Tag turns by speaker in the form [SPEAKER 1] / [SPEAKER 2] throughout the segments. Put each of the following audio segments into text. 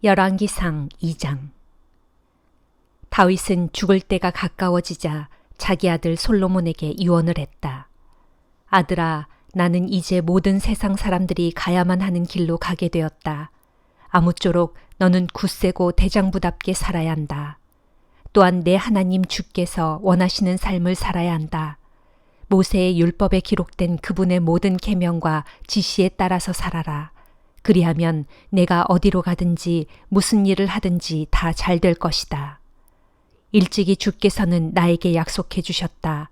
[SPEAKER 1] 열왕기상 2장. 다윗은 죽을 때가 가까워지자 자기 아들 솔로몬에게 유언을 했다. 아들아, 나는 이제 모든 세상 사람들이 가야만 하는 길로 가게 되었다. 아무쪼록 너는 굳세고 대장부답게 살아야 한다. 또한 내 하나님 주께서 원하시는 삶을 살아야 한다. 모세의 율법에 기록된 그분의 모든 계명과 지시에 따라서 살아라. 그리하면 내가 어디로 가든지 무슨 일을 하든지 다 잘 될 것이다. 일찍이 주께서는 나에게 약속해 주셨다.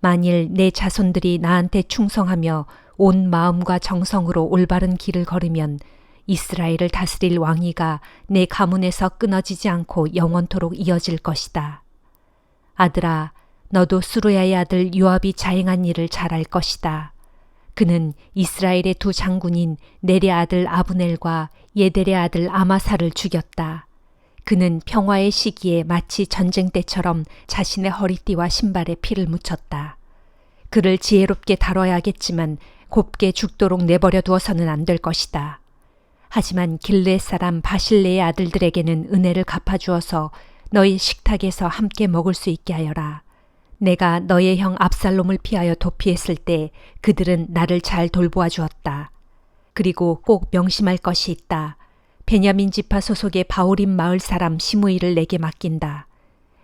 [SPEAKER 1] 만일 내 자손들이 나한테 충성하며 온 마음과 정성으로 올바른 길을 걸으면 이스라엘을 다스릴 왕위가 내 가문에서 끊어지지 않고 영원토록 이어질 것이다. 아들아, 너도 수르야의 아들 요압이 자행한 일을 잘할 것이다. 그는 이스라엘의 두 장군인 넬의 아들 아브넬과 예델의 아들 아마사를 죽였다. 그는 평화의 시기에 마치 전쟁 때처럼 자신의 허리띠와 신발에 피를 묻혔다. 그를 지혜롭게 다뤄야겠지만 곱게 죽도록 내버려 두어서는 안 될 것이다. 하지만 길르앗 사람 바실레의 아들들에게는 은혜를 갚아주어서 너희 식탁에서 함께 먹을 수 있게 하여라. 내가 너의 형 압살롬을 피하여 도피했을 때 그들은 나를 잘 돌보아 주었다. 그리고 꼭 명심할 것이 있다. 베냐민 지파 소속의 바오림 마을 사람 시므이를 내게 맡긴다.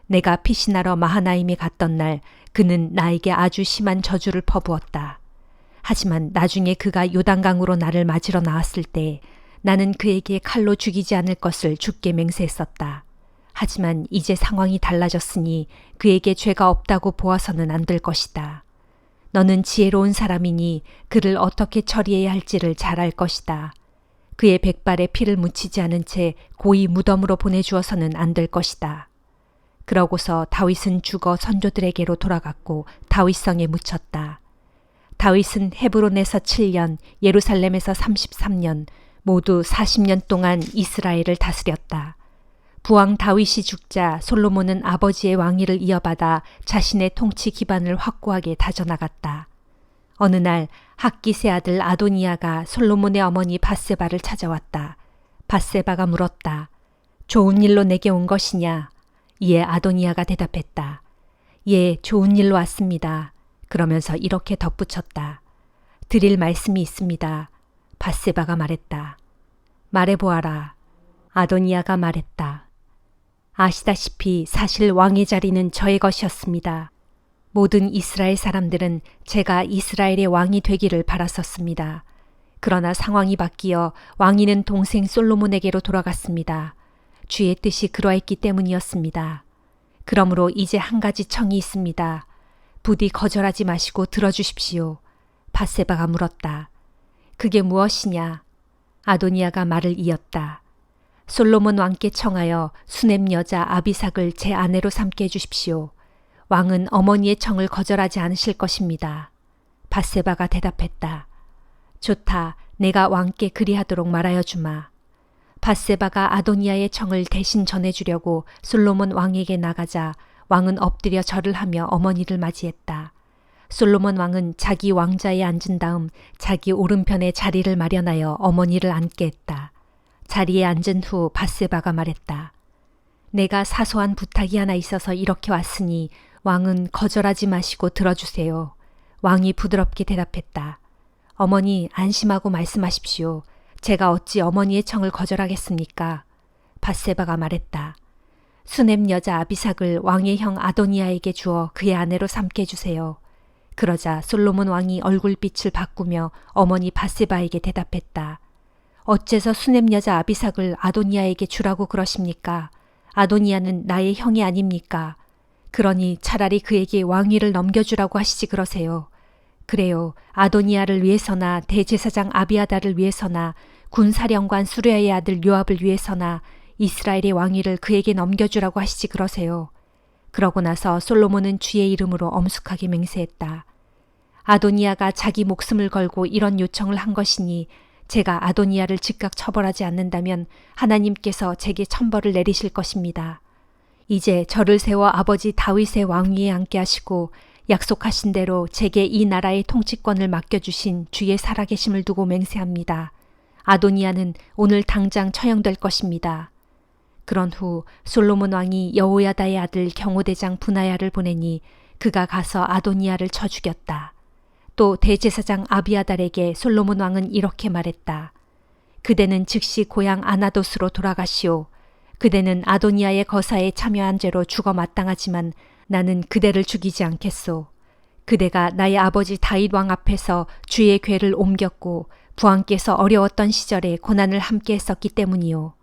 [SPEAKER 1] 내가 피신하러 마하나임에 갔던 날 그는 나에게 아주 심한 저주를 퍼부었다. 하지만 나중에 그가 요단강으로 나를 맞으러 나왔을 때 나는 그에게 칼로 죽이지 않을 것을 주께 맹세했었다. 하지만 이제 상황이 달라졌으니 그에게 죄가 없다고 보아서는 안 될 것이다. 너는 지혜로운 사람이니 그를 어떻게 처리해야 할지를 잘 알 것이다. 그의 백발에 피를 묻히지 않은 채 고이 무덤으로 보내주어서는 안 될 것이다. 그러고서 다윗은 죽어 선조들에게로 돌아갔고 다윗성에 묻혔다. 다윗은 헤브론에서 7년, 예루살렘에서 33년, 모두 40년 동안 이스라엘을 다스렸다. 부왕 다윗이 죽자 솔로몬은 아버지의 왕위를 이어받아 자신의 통치 기반을 확고하게 다져나갔다. 어느 날 학깃의 아들 아도니아가 솔로몬의 어머니 밧세바를 찾아왔다. 밧세바가 물었다. 좋은 일로 내게 온 것이냐? 이에 아도니아가 대답했다. 예, 좋은 일로 왔습니다. 그러면서 이렇게 덧붙였다. 드릴 말씀이 있습니다. 밧세바가 말했다. 말해보아라. 아도니아가 말했다. 아시다시피 사실 왕의 자리는 저의 것이었습니다. 모든 이스라엘 사람들은 제가 이스라엘의 왕이 되기를 바랐었습니다. 그러나 상황이 바뀌어 왕위는 동생 솔로몬에게로 돌아갔습니다. 주의 뜻이 그러했기 때문이었습니다. 그러므로 이제 한 가지 청이 있습니다. 부디 거절하지 마시고 들어주십시오. 밧세바가 물었다. 그게 무엇이냐? 아도니아가 말을 이었다. 솔로몬 왕께 청하여 수넴 여자 아비삭을 제 아내로 삼게 해주십시오. 왕은 어머니의 청을 거절하지 않으실 것입니다. 밧세바가 대답했다. 좋다. 내가 왕께 그리하도록 말하여 주마. 밧세바가 아도니아의 청을 대신 전해주려고 솔로몬 왕에게 나가자 왕은 엎드려 절을 하며 어머니를 맞이했다. 솔로몬 왕은 자기 왕자에 앉은 다음 자기 오른편에 자리를 마련하여 어머니를 앉게 했다. 자리에 앉은 후 밧세바가 말했다. 내가 사소한 부탁이 하나 있어서 이렇게 왔으니 왕은 거절하지 마시고 들어주세요. 왕이 부드럽게 대답했다. 어머니 안심하고 말씀하십시오. 제가 어찌 어머니의 청을 거절하겠습니까? 밧세바가 말했다. 수넴 여자 아비삭을 왕의 형 아도니아에게 주어 그의 아내로 삼게 해주세요. 그러자 솔로몬 왕이 얼굴빛을 바꾸며 어머니 밧세바에게 대답했다. 어째서 수넴 여자 아비삭을 아도니아에게 주라고 그러십니까? 아도니아는 나의 형이 아닙니까? 그러니 차라리 그에게 왕위를 넘겨주라고 하시지 그러세요. 그래요. 아도니아를 위해서나 대제사장 아비아달을 위해서나 군사령관 수르야의 아들 요압을 위해서나 이스라엘의 왕위를 그에게 넘겨주라고 하시지 그러세요. 그러고 나서 솔로몬은 주의 이름으로 엄숙하게 맹세했다. 아도니아가 자기 목숨을 걸고 이런 요청을 한 것이니 제가 아도니아를 즉각 처벌하지 않는다면 하나님께서 제게 천벌을 내리실 것입니다. 이제 저를 세워 아버지 다윗의 왕위에 앉게 하시고 약속하신 대로 제게 이 나라의 통치권을 맡겨주신 주의 살아계심을 두고 맹세합니다. 아도니아는 오늘 당장 처형될 것입니다. 그런 후 솔로몬 왕이 여호야다의 아들 경호대장 분하야를 보내니 그가 가서 아도니아를 쳐 죽였다. 또 대제사장 아비아달에게 솔로몬 왕은 이렇게 말했다. 그대는 즉시 고향 아나돗으로 돌아가시오. 그대는 아도니아의 거사에 참여한 죄로 죽어 마땅하지만 나는 그대를 죽이지 않겠소. 그대가 나의 아버지 다윗 왕 앞에서 주의 궤를 옮겼고 부왕께서 어려웠던 시절에 고난을 함께 했었기 때문이요.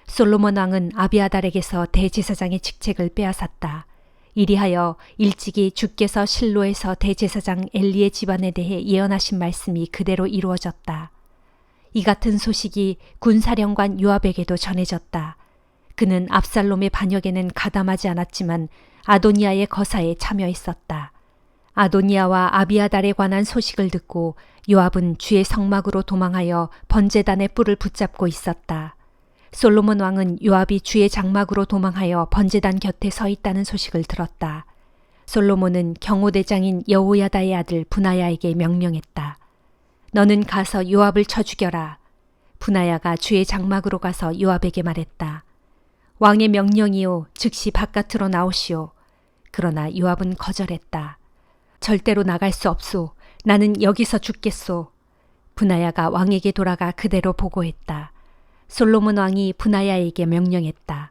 [SPEAKER 1] 솔로몬 왕은 아비아달에게서 대제사장의 직책을 빼앗았다. 이리하여 일찍이 주께서 실로에서 대제사장 엘리의 집안에 대해 예언하신 말씀이 그대로 이루어졌다. 이 같은 소식이 군사령관 요압에게도 전해졌다. 그는 압살롬의 반역에는 가담하지 않았지만 아도니아의 거사에 참여했었다. 아도니아와 아비아달에 관한 소식을 듣고 요압은 주의 성막으로 도망하여 번제단의 뿔을 붙잡고 있었다. 솔로몬 왕은 요압이 주의 장막으로 도망하여 번제단 곁에 서 있다는 소식을 들었다. 솔로몬은 경호대장인 여호야다의 아들 분하야에게 명령했다. 너는 가서 요압을 쳐 죽여라. 분하야가 주의 장막으로 가서 요압에게 말했다. 왕의 명령이요 즉시 바깥으로 나오시오. 그러나 요압은 거절했다. 절대로 나갈 수 없소. 나는 여기서 죽겠소. 분하야가 왕에게 돌아가 그대로 보고했다. 솔로몬 왕이 분하야에게 명령했다.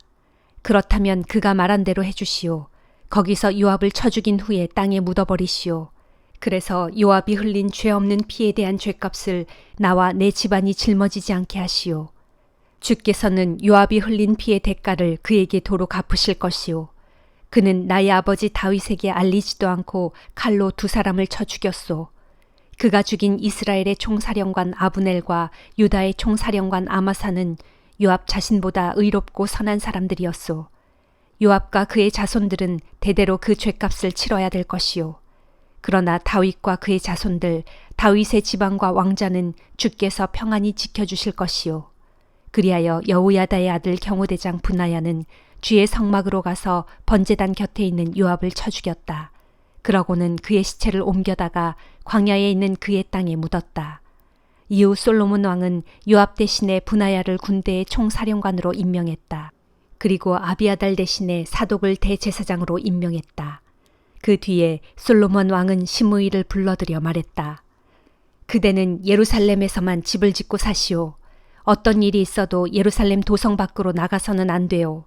[SPEAKER 1] 그렇다면 그가 말한 대로 해주시오. 거기서 요압을 쳐 죽인 후에 땅에 묻어버리시오. 그래서 요압이 흘린 죄 없는 피에 대한 죄값을 나와 내 집안이 짊어지지 않게 하시오. 주께서는 요압이 흘린 피의 대가를 그에게 도로 갚으실 것이오. 그는 나의 아버지 다윗에게 알리지도 않고 칼로 두 사람을 쳐 죽였소. 그가 죽인 이스라엘의 총사령관 아브넬과 유다의 총사령관 아마사는 요압 자신보다 의롭고 선한 사람들이었소. 요압과 그의 자손들은 대대로 그 죄값을 치러야 될 것이요. 그러나 다윗과 그의 자손들, 다윗의 지방과 왕자는 주께서 평안히 지켜주실 것이요. 그리하여 여호야다의 아들 경호대장 분하야는 주의 성막으로 가서 번제단 곁에 있는 요압을 쳐 죽였다. 그러고는 그의 시체를 옮겨다가 광야에 있는 그의 땅에 묻었다. 이후 솔로몬 왕은 요압 대신에 분하야를 군대의 총사령관으로 임명했다. 그리고 아비아달 대신에 사독을 대제사장으로 임명했다. 그 뒤에 솔로몬 왕은 시므이를 불러들여 말했다. 그대는 예루살렘에서만 집을 짓고 사시오. 어떤 일이 있어도 예루살렘 도성 밖으로 나가서는 안 돼요.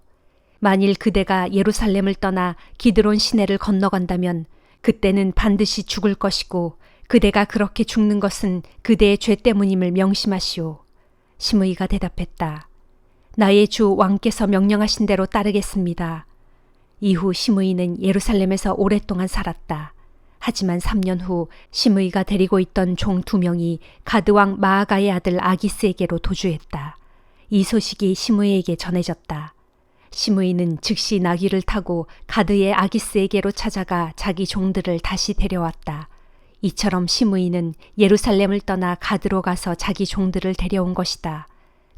[SPEAKER 1] 만일 그대가 예루살렘을 떠나 기드론 시내를 건너간다면 그때는 반드시 죽을 것이고 그대가 그렇게 죽는 것은 그대의 죄 때문임을 명심하시오. 시므이가 대답했다. 나의 주 왕께서 명령하신 대로 따르겠습니다. 이후 시므이는 예루살렘에서 오랫동안 살았다. 하지만 3년 후 시므이가 데리고 있던 종 2명이 가드왕 마아가의 아들 아기스에게로 도주했다. 이 소식이 시므이에게 전해졌다. 시므이는 즉시 나귀를 타고 가드의 아기스에게로 찾아가 자기 종들을 다시 데려왔다. 이처럼 시므이는 예루살렘을 떠나 가드로 가서 자기 종들을 데려온 것이다.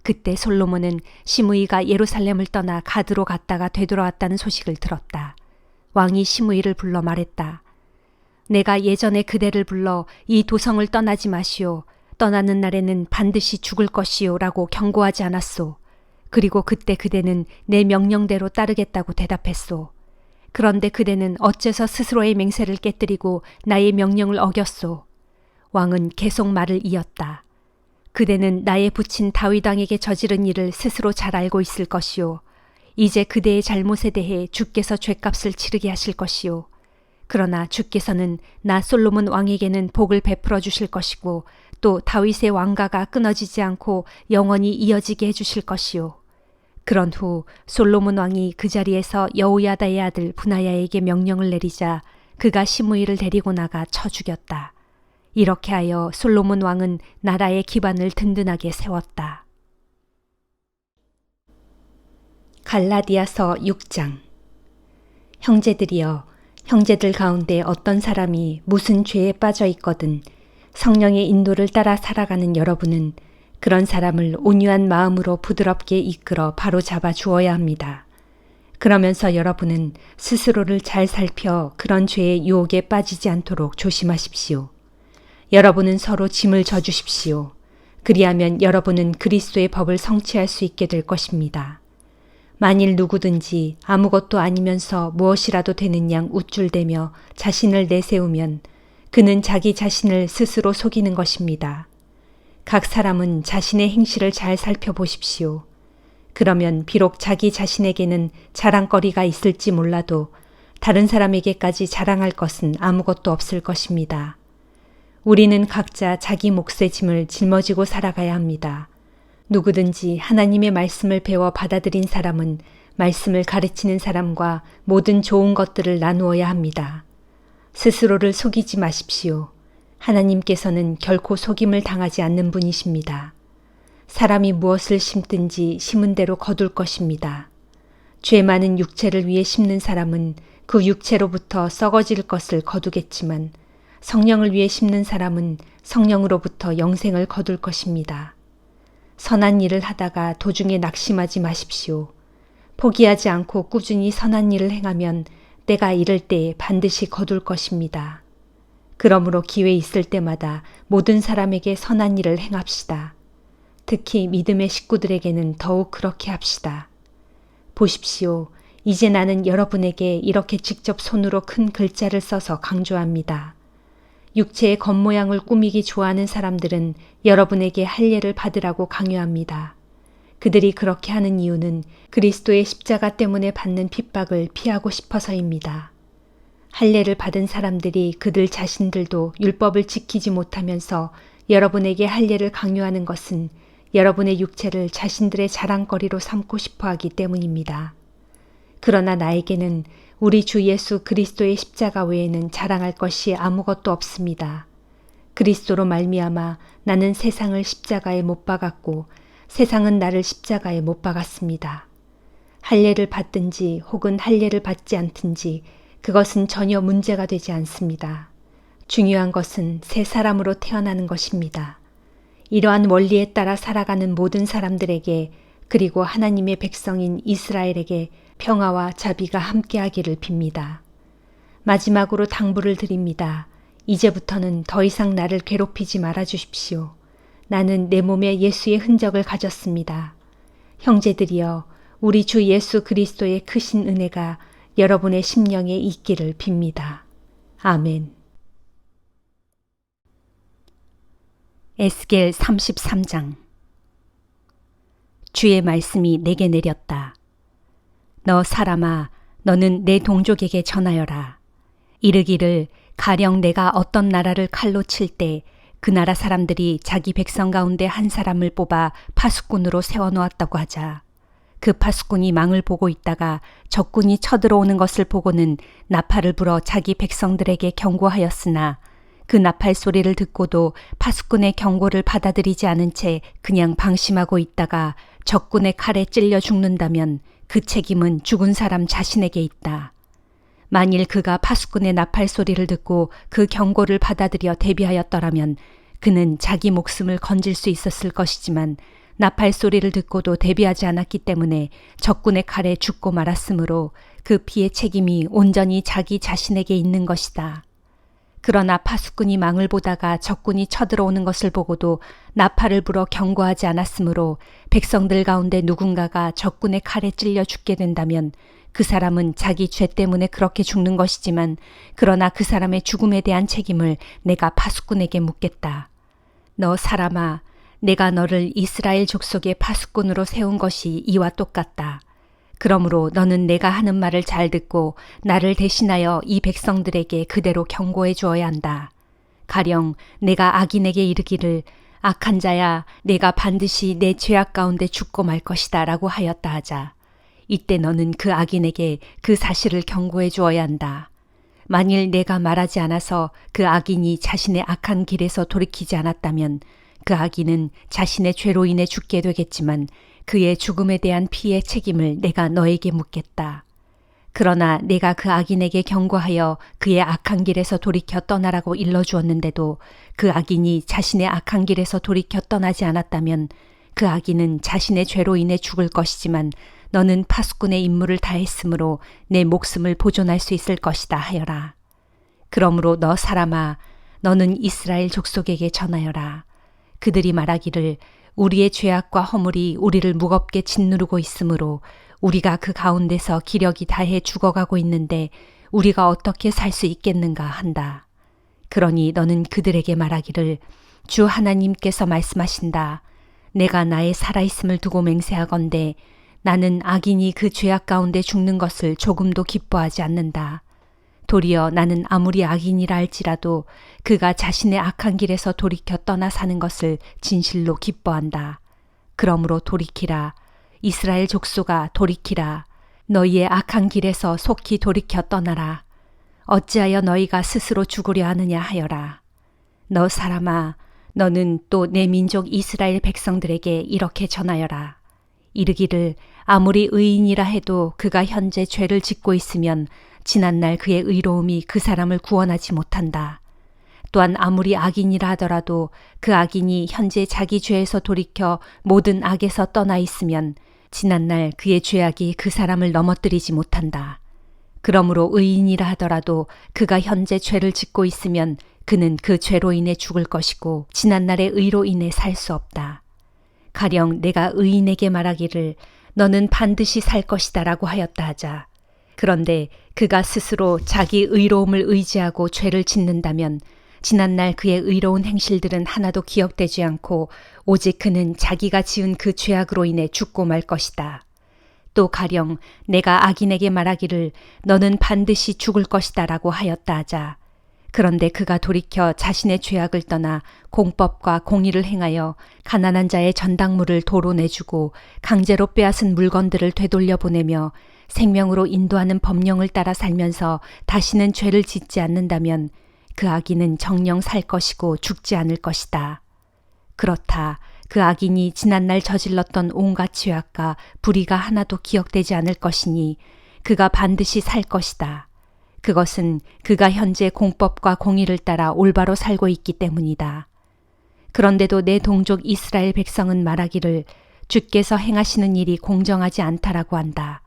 [SPEAKER 1] 그때 솔로몬은 시므이가 예루살렘을 떠나 가드로 갔다가 되돌아왔다는 소식을 들었다. 왕이 시므이를 불러 말했다. 내가 예전에 그대를 불러 이 도성을 떠나지 마시오. 떠나는 날에는 반드시 죽을 것이오 라고 경고하지 않았소. 그리고 그때 그대는 내 명령대로 따르겠다고 대답했소. 그런데 그대는 어째서 스스로의 맹세를 깨뜨리고 나의 명령을 어겼소. 왕은 계속 말을 이었다. 그대는 나의 부친 다윗 왕에게 저지른 일을 스스로 잘 알고 있을 것이오. 이제 그대의 잘못에 대해 주께서 죄값을 치르게 하실 것이오. 그러나 주께서는 나 솔로몬 왕에게는 복을 베풀어 주실 것이고 또 다윗의 왕가가 끊어지지 않고 영원히 이어지게 해주실 것이오. 그런 후 솔로몬 왕이 그 자리에서 여호야다의 아들 분하야에게 명령을 내리자 그가 시므이를 데리고 나가 쳐 죽였다. 이렇게 하여 솔로몬 왕은 나라의 기반을 든든하게 세웠다. 갈라디아서 6장. 형제들이여, 형제들 가운데 어떤 사람이 무슨 죄에 빠져 있거든 성령의 인도를 따라 살아가는 여러분은 그런 사람을 온유한 마음으로 부드럽게 이끌어 바로 잡아 주어야 합니다. 그러면서 여러분은 스스로를 잘 살펴 그런 죄의 유혹에 빠지지 않도록 조심하십시오. 여러분은 서로 짐을 져주십시오. 그리하면 여러분은 그리스도의 법을 성취할 수 있게 될 것입니다. 만일 누구든지 아무것도 아니면서 무엇이라도 되는 양 우쭐대며 자신을 내세우면 그는 자기 자신을 스스로 속이는 것입니다. 각 사람은 자신의 행실을 잘 살펴보십시오. 그러면 비록 자기 자신에게는 자랑거리가 있을지 몰라도 다른 사람에게까지 자랑할 것은 아무것도 없을 것입니다. 우리는 각자 자기 몫의 짐을 짊어지고 살아가야 합니다. 누구든지 하나님의 말씀을 배워 받아들인 사람은 말씀을 가르치는 사람과 모든 좋은 것들을 나누어야 합니다. 스스로를 속이지 마십시오. 하나님께서는 결코 속임을 당하지 않는 분이십니다. 사람이 무엇을 심든지 심은 대로 거둘 것입니다. 죄 많은 육체를 위해 심는 사람은 그 육체로부터 썩어질 것을 거두겠지만 성령을 위해 심는 사람은 성령으로부터 영생을 거둘 것입니다. 선한 일을 하다가 도중에 낙심하지 마십시오. 포기하지 않고 꾸준히 선한 일을 행하면 때가 이를 때에 반드시 거둘 것입니다. 그러므로 기회 있을 때마다 모든 사람에게 선한 일을 행합시다. 특히 믿음의 식구들에게는 더욱 그렇게 합시다. 보십시오. 이제 나는 여러분에게 이렇게 직접 손으로 큰 글자를 써서 강조합니다. 육체의 겉모양을 꾸미기 좋아하는 사람들은 여러분에게 할례를 받으라고 강요합니다. 그들이 그렇게 하는 이유는 그리스도의 십자가 때문에 받는 핍박을 피하고 싶어서입니다. 할례를 받은 사람들이 그들 자신들도 율법을 지키지 못하면서 여러분에게 할례를 강요하는 것은 여러분의 육체를 자신들의 자랑거리로 삼고 싶어 하기 때문입니다. 그러나 나에게는 우리 주 예수 그리스도의 십자가 외에는 자랑할 것이 아무것도 없습니다. 그리스도로 말미암아 나는 세상을 십자가에 못 박았고 세상은 나를 십자가에 못 박았습니다. 할례를 받든지 혹은 할례를 받지 않든지 그것은 전혀 문제가 되지 않습니다. 중요한 것은 새 사람으로 태어나는 것입니다. 이러한 원리에 따라 살아가는 모든 사람들에게 그리고 하나님의 백성인 이스라엘에게 평화와 자비가 함께하기를 빕니다. 마지막으로 당부를 드립니다. 이제부터는 더 이상 나를 괴롭히지 말아 주십시오. 나는 내 몸에 예수의 흔적을 가졌습니다. 형제들이여, 우리 주 예수 그리스도의 크신 은혜가 여러분의 심령에 있기를 빕니다. 아멘. 에스겔 33장. 주의 말씀이 내게 내렸다. 너 사람아, 너는 내 동족에게 전하여라. 이르기를 가령 내가 어떤 나라를 칼로 칠 때 그 나라 사람들이 자기 백성 가운데 한 사람을 뽑아 파수꾼으로 세워놓았다고 하자. 그 파수꾼이 망을 보고 있다가 적군이 쳐들어오는 것을 보고는 나팔을 불어 자기 백성들에게 경고하였으나 그 나팔 소리를 듣고도 파수꾼의 경고를 받아들이지 않은 채 그냥 방심하고 있다가 적군의 칼에 찔려 죽는다면 그 책임은 죽은 사람 자신에게 있다. 만일 그가 파수꾼의 나팔 소리를 듣고 그 경고를 받아들여 대비하였더라면 그는 자기 목숨을 건질 수 있었을 것이지만 나팔 소리를 듣고도 대비하지 않았기 때문에 적군의 칼에 죽고 말았으므로 그 피의 책임이 온전히 자기 자신에게 있는 것이다. 그러나 파수꾼이 망을 보다가 적군이 쳐들어오는 것을 보고도 나팔을 불어 경고하지 않았으므로 백성들 가운데 누군가가 적군의 칼에 찔려 죽게 된다면 그 사람은 자기 죄 때문에 그렇게 죽는 것이지만 그러나 그 사람의 죽음에 대한 책임을 내가 파수꾼에게 묻겠다. 너 사람아, 내가 너를 이스라엘 족속의 파수꾼으로 세운 것이 이와 똑같다. 그러므로 너는 내가 하는 말을 잘 듣고 나를 대신하여 이 백성들에게 그대로 경고해 주어야 한다. 가령 내가 악인에게 이르기를 악한 자야, 내가 반드시 내 죄악 가운데 죽고 말 것이다 라고 하였다 하자. 이때 너는 그 악인에게 그 사실을 경고해 주어야 한다. 만일 내가 말하지 않아서 그 악인이 자신의 악한 길에서 돌이키지 않았다면 그 악인은 자신의 죄로 인해 죽게 되겠지만 그의 죽음에 대한 피의 책임을 내가 너에게 묻겠다. 그러나 내가 그 악인에게 경고하여 그의 악한 길에서 돌이켜 떠나라고 일러주었는데도 그 악인이 자신의 악한 길에서 돌이켜 떠나지 않았다면 그 악인은 자신의 죄로 인해 죽을 것이지만 너는 파수꾼의 임무를 다했으므로 내 목숨을 보존할 수 있을 것이다 하여라. 그러므로 너 사람아, 너는 이스라엘 족속에게 전하여라. 그들이 말하기를 우리의 죄악과 허물이 우리를 무겁게 짓누르고 있으므로 우리가 그 가운데서 기력이 다해 죽어가고 있는데 우리가 어떻게 살 수 있겠는가 한다. 그러니 너는 그들에게 말하기를 주 하나님께서 말씀하신다. 내가 나의 살아있음을 두고 맹세하건대 나는 악인이 그 죄악 가운데 죽는 것을 조금도 기뻐하지 않는다. 도리어 나는 아무리 악인이라 할지라도 그가 자신의 악한 길에서 돌이켜 떠나 사는 것을 진실로 기뻐한다. 그러므로 돌이키라. 이스라엘 족속아 돌이키라. 너희의 악한 길에서 속히 돌이켜 떠나라. 어찌하여 너희가 스스로 죽으려 하느냐 하여라. 너 사람아, 너는 또 내 민족 이스라엘 백성들에게 이렇게 전하여라. 이르기를 아무리 의인이라 해도 그가 현재 죄를 짓고 있으면 지난날 그의 의로움이 그 사람을 구원하지 못한다. 또한 아무리 악인이라 하더라도 그 악인이 현재 자기 죄에서 돌이켜 모든 악에서 떠나 있으면 지난날 그의 죄악이 그 사람을 넘어뜨리지 못한다. 그러므로 의인이라 하더라도 그가 현재 죄를 짓고 있으면 그는 그 죄로 인해 죽을 것이고 지난날의 의로 인해 살 수 없다. 가령 내가 의인에게 말하기를 너는 반드시 살 것이다 라고 하였다 하자. 그런데 그가 스스로 자기 의로움을 의지하고 죄를 짓는다면 지난날 그의 의로운 행실들은 하나도 기억되지 않고 오직 그는 자기가 지은 그 죄악으로 인해 죽고 말 것이다. 또 가령 내가 악인에게 말하기를 너는 반드시 죽을 것이다 라고 하였다 하자. 그런데 그가 돌이켜 자신의 죄악을 떠나 공법과 공의를 행하여 가난한 자의 전당물을 도로 내주고 강제로 빼앗은 물건들을 되돌려 보내며 생명으로 인도하는 법령을 따라 살면서 다시는 죄를 짓지 않는다면 그 악인은 정녕 살 것이고 죽지 않을 것이다. 그렇다. 그 악인이 지난날 저질렀던 온갖 죄악과 불의가 하나도 기억되지 않을 것이니 그가 반드시 살 것이다. 그것은 그가 현재 공법과 공의를 따라 올바로 살고 있기 때문이다. 그런데도 내 동족 이스라엘 백성은 말하기를 주께서 행하시는 일이 공정하지 않다라고 한다.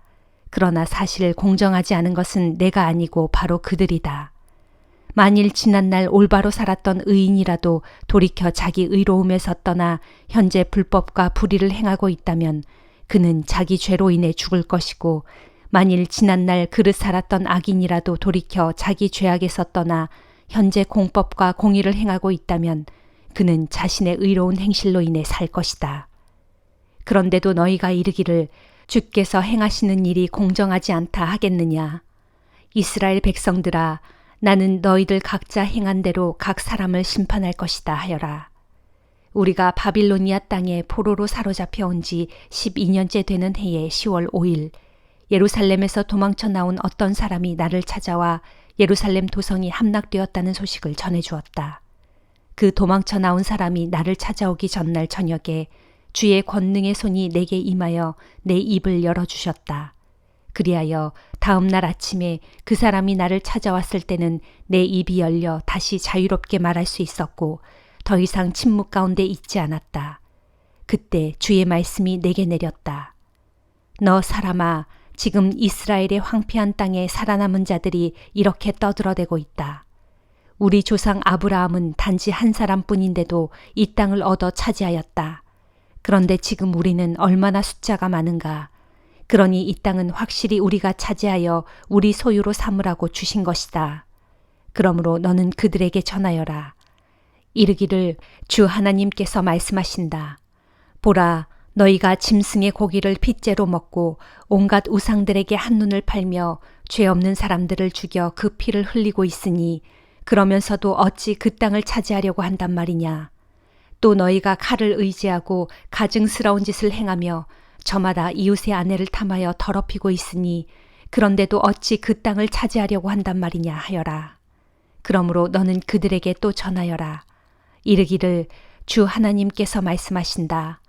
[SPEAKER 1] 그러나 사실 공정하지 않은 것은 내가 아니고 바로 그들이다. 만일 지난날 올바로 살았던 의인이라도 돌이켜 자기 의로움에서 떠나 현재 불법과 불의를 행하고 있다면 그는 자기 죄로 인해 죽을 것이고 만일 지난날 그릇 살았던 악인이라도 돌이켜 자기 죄악에서 떠나 현재 공법과 공의를 행하고 있다면 그는 자신의 의로운 행실로 인해 살 것이다. 그런데도 너희가 이르기를 주께서 행하시는 일이 공정하지 않다 하겠느냐. 이스라엘 백성들아, 나는 너희들 각자 행한 대로 각 사람을 심판할 것이다 하여라. 우리가 바빌로니아 땅에 포로로 사로잡혀 온 지 12년째 되는 해의 10월 5일 예루살렘에서 도망쳐 나온 어떤 사람이 나를 찾아와 예루살렘 도성이 함락되었다는 소식을 전해주었다. 그 도망쳐 나온 사람이 나를 찾아오기 전날 저녁에 주의 권능의 손이 내게 임하여 내 입을 열어주셨다. 그리하여 다음 날 아침에 그 사람이 나를 찾아왔을 때는 내 입이 열려 다시 자유롭게 말할 수 있었고 더 이상 침묵 가운데 있지 않았다. 그때 주의 말씀이 내게 내렸다. 너 사람아, 지금 이스라엘의 황폐한 땅에 살아남은 자들이 이렇게 떠들어대고 있다. 우리 조상 아브라함은 단지 한 사람뿐인데도 이 땅을 얻어 차지하였다. 그런데 지금 우리는 얼마나 숫자가 많은가. 그러니 이 땅은 확실히 우리가 차지하여 우리 소유로 삼으라고 주신 것이다. 그러므로 너는 그들에게 전하여라. 이르기를 주 하나님께서 말씀하신다. 보라, 너희가 짐승의 고기를 핏째로 먹고 온갖 우상들에게 한눈을 팔며 죄 없는 사람들을 죽여 그 피를 흘리고 있으니 그러면서도 어찌 그 땅을 차지하려고 한단 말이냐. 또 너희가 칼을 의지하고 가증스러운 짓을 행하며 저마다 이웃의 아내를 탐하여 더럽히고 있으니 그런데도 어찌 그 땅을 차지하려고 한단 말이냐 하여라. 그러므로 너는 그들에게 또 전하여라. 이르기를 주 하나님께서 말씀하신다.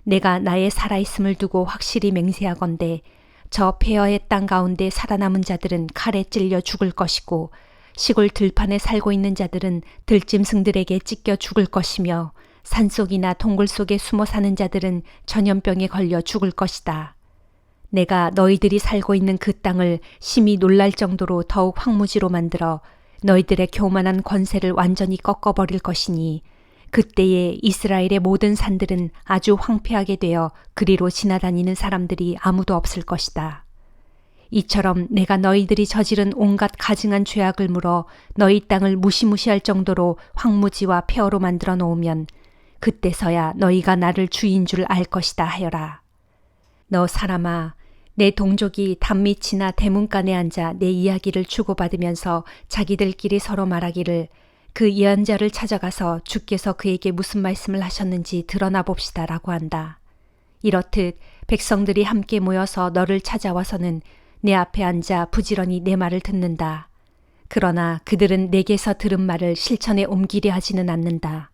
[SPEAKER 1] 내가 나의 살아있음을 두고 확실히 맹세하건대 저 폐허의 땅 가운데 살아남은 자들은 칼에 찔려 죽을 것이고 시골 들판에 살고 있는 자들은 들짐승들에게 찢겨 죽을 것이며 산속이나 동굴 속에 숨어 사는 자들은 전염병에 걸려 죽을 것이다. 내가 너희들이 살고 있는 그 땅을 심히 놀랄 정도로 더욱 황무지로 만들어 너희들의 교만한 권세를 완전히 꺾어버릴 것이니 그때에 이스라엘의 모든 산들은 아주 황폐하게 되어 그리로 지나다니는 사람들이 아무도 없을 것이다. 이처럼 내가 너희들이 저지른 온갖 가증한 죄악을 물어 너희 땅을 무시무시할 정도로 황무지와 폐허로 만들어 놓으면 그때서야 너희가 나를 주인 줄 알 것이다 하여라. 너 사람아, 내 동족이 단밑이나 대문간에 앉아 내 이야기를 주고받으면서 자기들끼리 서로 말하기를 그 예언자를 찾아가서 주께서 그에게 무슨 말씀을 하셨는지 드러나 봅시다 라고 한다. 이렇듯 백성들이 함께 모여서 너를 찾아와서는 내 앞에 앉아 부지런히 내 말을 듣는다. 그러나 그들은 내게서 들은 말을 실천에 옮기려 하지는 않는다.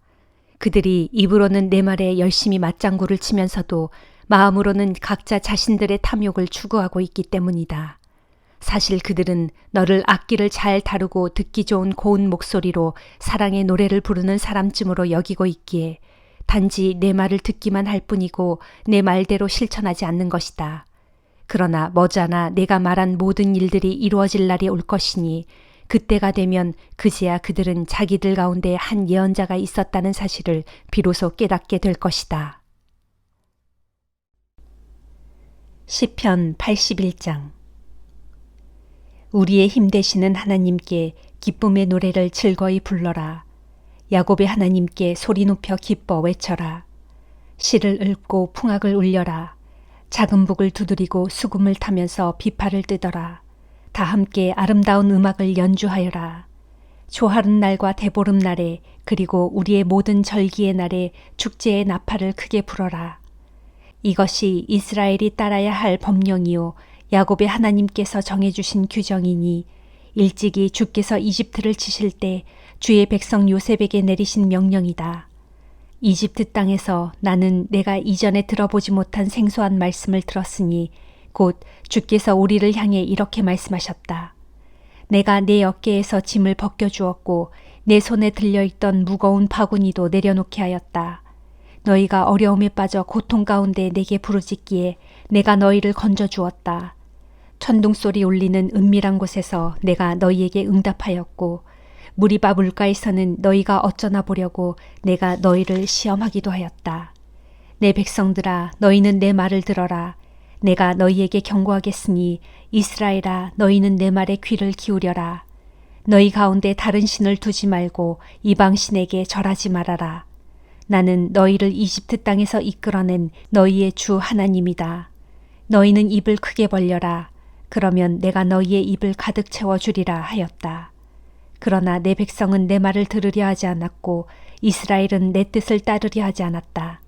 [SPEAKER 1] 그들이 입으로는 내 말에 열심히 맞장구를 치면서도 마음으로는 각자 자신들의 탐욕을 추구하고 있기 때문이다. 사실 그들은 너를 악기를 잘 다루고 듣기 좋은 고운 목소리로 사랑의 노래를 부르는 사람쯤으로 여기고 있기에 단지 내 말을 듣기만 할 뿐이고 내 말대로 실천하지 않는 것이다. 그러나 머지않아 내가 말한 모든 일들이 이루어질 날이 올 것이니 그때가 되면 그제야 그들은 자기들 가운데 한 예언자가 있었다는 사실을 비로소 깨닫게 될 것이다. 시편 81장. 우리의 힘 되시는 하나님께 기쁨의 노래를 즐거이 불러라. 야곱의 하나님께 소리 높여 기뻐 외쳐라. 시를 읊고 풍악을 울려라. 작은 북을 두드리고 수금을 타면서 비파를 뜨더라. 다 함께 아름다운 음악을 연주하여라. 조하른 날과 대보름 날에 그리고 우리의 모든 절기의 날에 축제의 나팔을 크게 불어라. 이것이 이스라엘이 따라야 할 법령이요 야곱의 하나님께서 정해주신 규정이니 일찍이 주께서 이집트를 치실 때 주의 백성 요셉에게 내리신 명령이다. 이집트 땅에서 나는 내가 이전에 들어보지 못한 생소한 말씀을 들었으니 곧 주께서 우리를 향해 이렇게 말씀하셨다. 내가 내 어깨에서 짐을 벗겨주었고 내 손에 들려있던 무거운 바구니도 내려놓게 하였다. 너희가 어려움에 빠져 고통 가운데 내게 부르짖기에 내가 너희를 건져주었다. 천둥소리 울리는 은밀한 곳에서 내가 너희에게 응답하였고 무리바 물가에서는 너희가 어쩌나 보려고 내가 너희를 시험하기도 하였다. 내 백성들아, 너희는 내 말을 들어라. 내가 너희에게 경고하겠으니 이스라엘아, 너희는 내 말에 귀를 기울여라. 너희 가운데 다른 신을 두지 말고 이방 신에게 절하지 말아라. 나는 너희를 이집트 땅에서 이끌어낸 너희의 주 하나님이다. 너희는 입을 크게 벌려라. 그러면 내가 너희의 입을 가득 채워주리라 하였다. 그러나 내 백성은 내 말을 들으려 하지 않았고 이스라엘은 내 뜻을 따르려 하지 않았다.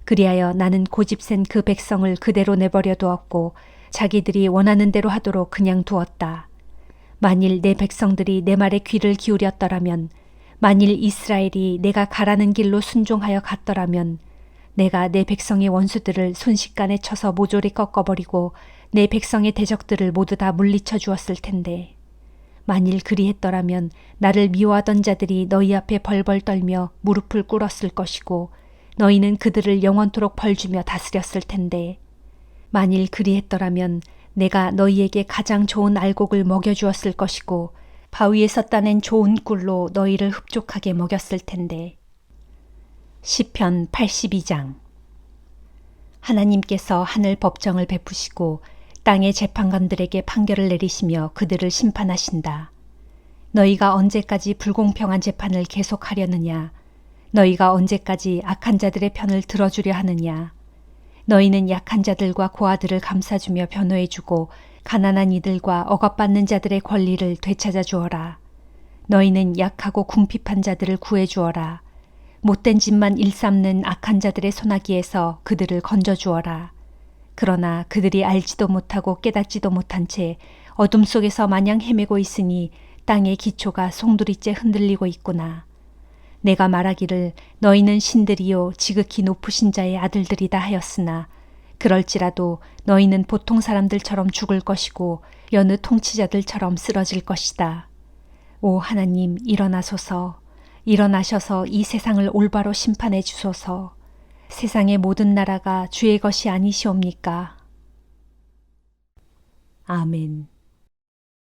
[SPEAKER 1] 그리하여 나는 고집센 그 백성을 그대로 내버려 두었고 자기들이 원하는 대로 하도록 그냥 두었다. 만일 내 백성들이 내 말에 귀를 기울였더라면, 만일 이스라엘이 내가 가라는 길로 순종하여 갔더라면 내가 내 백성의 원수들을 순식간에 쳐서 모조리 꺾어버리고 내 백성의 대적들을 모두 다 물리쳐 주었을 텐데, 만일 그리했더라면 나를 미워하던 자들이 너희 앞에 벌벌 떨며 무릎을 꿇었을 것이고 너희는 그들을 영원토록 벌주며 다스렸을 텐데, 만일 그리했더라면 내가 너희에게 가장 좋은 알곡을 먹여주었을 것이고 바위에서 따낸 좋은 꿀로 너희를 흡족하게 먹였을 텐데. 시편 82장. 하나님께서 하늘 법정을 베푸시고 땅의 재판관들에게 판결을 내리시며 그들을 심판하신다. 너희가 언제까지 불공평한 재판을 계속하려느냐? 너희가 언제까지 악한 자들의 편을 들어주려 하느냐? 너희는 약한 자들과 고아들을 감싸주며 변호해주고 가난한 이들과 억압받는 자들의 권리를 되찾아 주어라. 너희는 약하고 궁핍한 자들을 구해주어라. 못된 짓만 일삼는 악한 자들의 소나기에서 그들을 건져주어라. 그러나 그들이 알지도 못하고 깨닫지도 못한 채 어둠 속에서 마냥 헤매고 있으니 땅의 기초가 송두리째 흔들리고 있구나. 내가 말하기를 너희는 신들이요 지극히 높으신 자의 아들들이다 하였으나 그럴지라도 너희는 보통 사람들처럼 죽을 것이고 여느 통치자들처럼 쓰러질 것이다. 오 하나님, 일어나소서. 일어나셔서 이 세상을 올바로 심판해 주소서. 세상의 모든 나라가 주의 것이 아니시옵니까? 아멘.